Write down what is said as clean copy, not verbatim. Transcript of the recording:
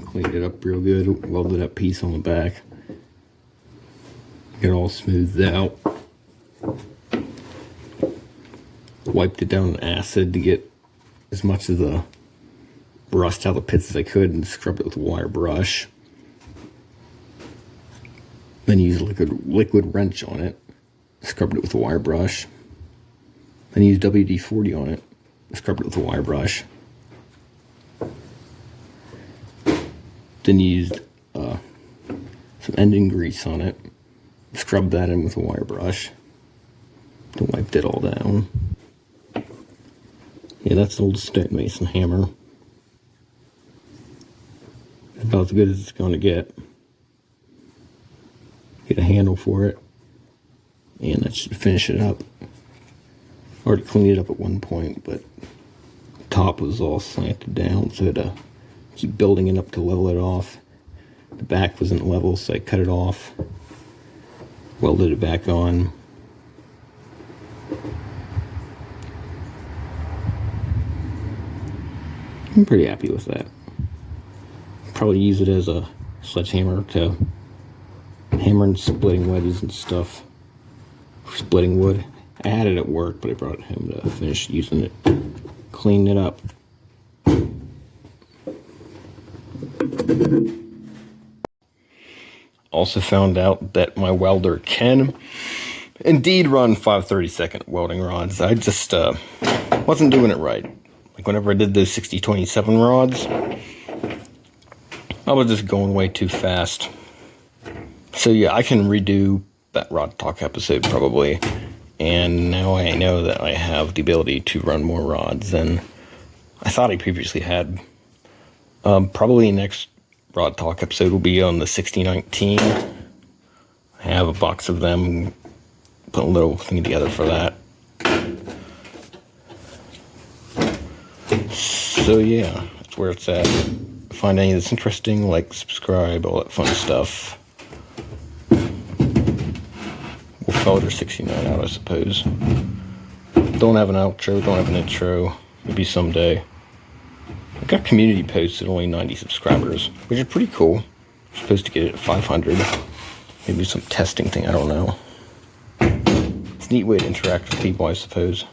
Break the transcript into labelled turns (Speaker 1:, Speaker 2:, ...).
Speaker 1: Cleaned it up real good, welded that piece on the back. Get it all smoothed out. Wiped it down in acid to get as much of the rust out of the pits as I could and scrubbed it with a wire brush. Then used liquid wrench on it, scrubbed it with a wire brush. Then used WD-40 on it, scrubbed it with a wire brush. Then used some engine grease on it, scrubbed that in with a wire brush. Then wiped it all down. Yeah, that's an old stonemason hammer. About as good as it's going to get. Get a handle for it, and that should finish it up. Already cleaned it up at one point, but the top was all slanted down, so I had to keep building it up to level it off. The back wasn't level, so I cut it off, welded it back on. I'm pretty happy with that. Probably use it as a sledgehammer to hammer and splitting wedges and stuff. Splitting wood. I had it at work, but I brought it home to finish using it. Clean it up. Also found out that my welder can indeed run 5/32 welding rods. I just wasn't doing it right. Like whenever I did those 6027 rods, I was just going way too fast. So yeah, I can redo that rod talk episode probably. And now I know that I have the ability to run more rods than I thought I previously had. Probably next rod talk episode will be on the 6019. I have a box of them. Put a little thing together for that. So yeah, that's where it's at. Find any of this interesting, like, subscribe, all that fun stuff. We'll filter 69 out, I suppose. Don't have an outro, don't have an intro. Maybe someday. I got community posts at only 90 subscribers, which is pretty cool. I'm supposed to get it at 500. Maybe some testing thing, I don't know. It's a neat way to interact with people, I suppose.